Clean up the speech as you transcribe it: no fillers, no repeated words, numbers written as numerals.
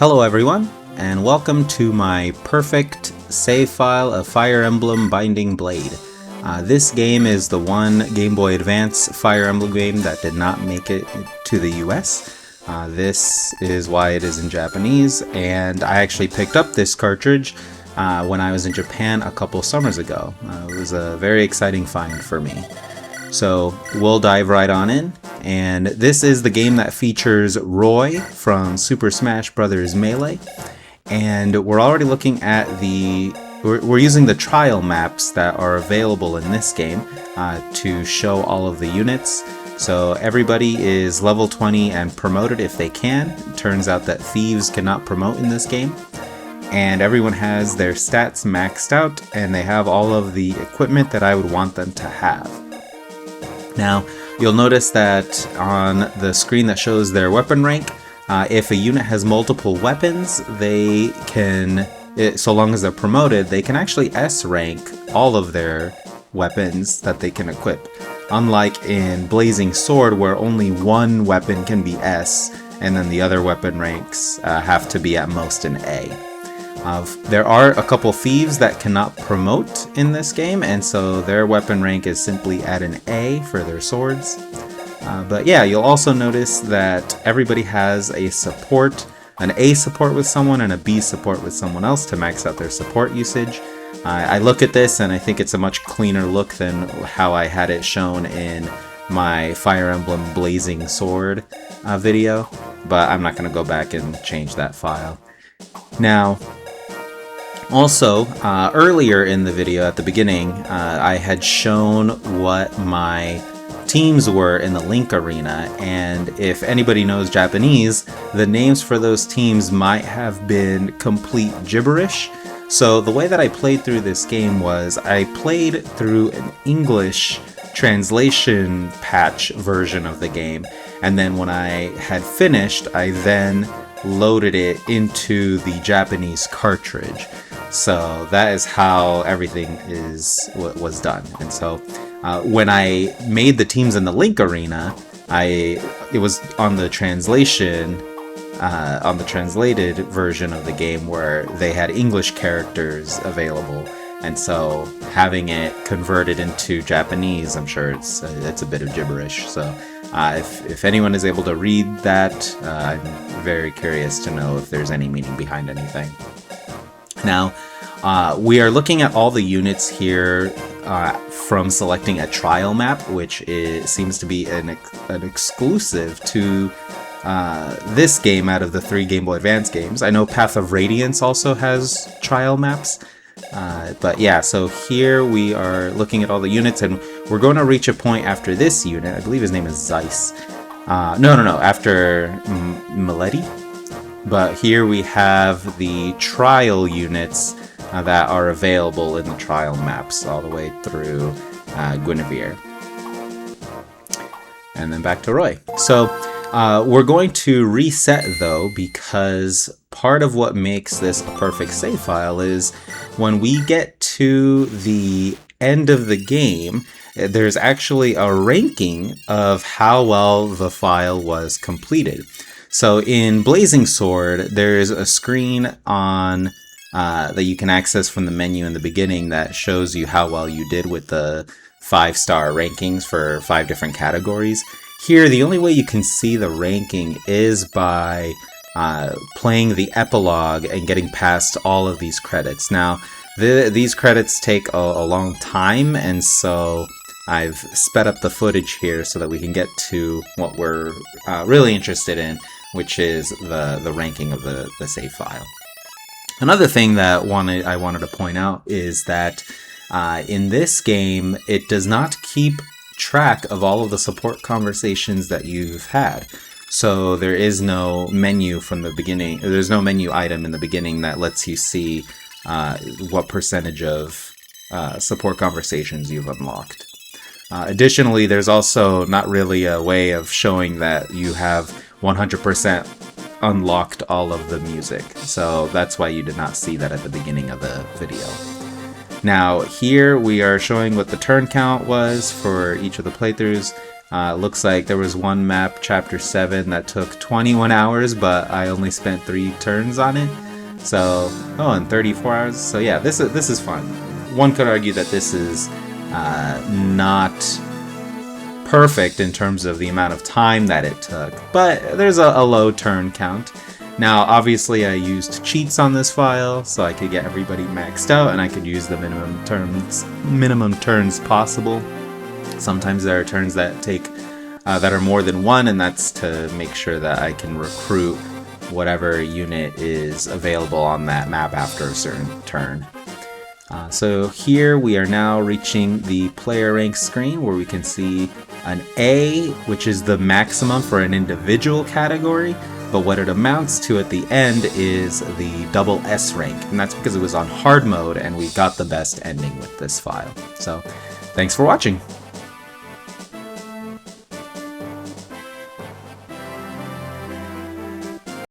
Hello everyone, and welcome to my perfect save file of Fire Emblem Binding Blade. This game is the one Game Boy Advance Fire Emblem game that did not make it to the US. This is why it is in Japanese, and I actually picked up this cartridge when I was in Japan a couple summers ago. It was a very exciting find for me. So we'll dive right on in, and this is the game that features Roy from Super Smash Bros. Melee, and we're already looking at we're using the trial maps that are available in this game to show all of the units. So everybody is level 20 and promoted if they can. It turns out that thieves cannot promote in this game. And everyone has their stats maxed out, and they have all of the equipment that I would want them to have. Now, you'll notice that on the screen that shows their weapon rank, if a unit has multiple weapons, they can, so long as they're promoted, they can actually S rank all of their weapons that they can equip. Unlike in Blazing Sword, where only one weapon can be S, and then the other weapon ranks have to be at most an A. There are a couple thieves that cannot promote in this game, and so their weapon rank is simply at an A for their swords. But yeah, you'll also notice that everybody has a support, an A support with someone and a B support with someone else to max out their support usage. I look at this and I think it's a much cleaner look than how I had it shown in my Fire Emblem Blazing Sword video, but I'm not going to go back and change that file. Now, also, earlier in the video at the beginning, I had shown what my teams were in the Link Arena, and if anybody knows Japanese, the names for those teams might have been complete gibberish. So the way that I played through this game was I played through an English translation patch version of the game, and then when I had finished, I then loaded it into the Japanese cartridge. So that is how everything was done. And so when I made the teams in the Link Arena, it was on the translation, on the translated version of the game where they had English characters available. And so having it converted into Japanese, I'm sure it's a bit of gibberish. So if anyone is able to read that, I'm very curious to know if there's any meaning behind anything. Now, we are looking at all the units here from selecting a trial map, which seems to be an exclusive to this game out of the 3 Game Boy Advance games. I know Path of Radiance also has trial maps. But yeah, so here we are looking at all the units, and we're going to reach a point after this unit. I believe his name is Zeiss. No, after Milady. But here we have the trial units that are available in the trial maps all the way through Guinevere. And then back to Roy. So we're going to reset though, because part of what makes this a perfect save file is when we get to the end of the game, there's actually a ranking of how well the file was completed. So in Blazing Sword, there's a screen on that you can access from the menu in the beginning that shows you how well you did with the 5-star rankings for 5 different categories. Here, the only way you can see the ranking is by playing the Epilogue and getting past all of these credits. Now, these credits take a long time, and so I've sped up the footage here so that we can get to what we're really interested in, which is the ranking of the save file. Another thing that I wanted to point out is that in this game, it does not keep track of all of the support conversations that you've had. So there is no menu from the beginning. There's no menu item in the beginning that lets you see what percentage of support conversations you've unlocked. Additionally, there's also not really a way of showing that you have 100% unlocked all of the music. So that's why you did not see that at the beginning of the video. Now here we are showing what the turn count was for each of the playthroughs. Looks like there was one map, Chapter 7, that took 21 hours, but I only spent 3 turns on it. So, and 34 hours. So yeah, this is fun. One could argue that this is not perfect in terms of the amount of time that it took, but there's a low turn count. Now, obviously, I used cheats on this file, so I could get everybody maxed out, and I could use the minimum turns possible. Sometimes there are turns that take that are more than one, and that's to make sure that I can recruit whatever unit is available on that map after a certain turn. So here we are now reaching the player rank screen where we can see an A, which is the maximum for an individual category, but what it amounts to at the end is the double S rank, and that's because it was on hard mode and we got the best ending with this file. So thanks for watching.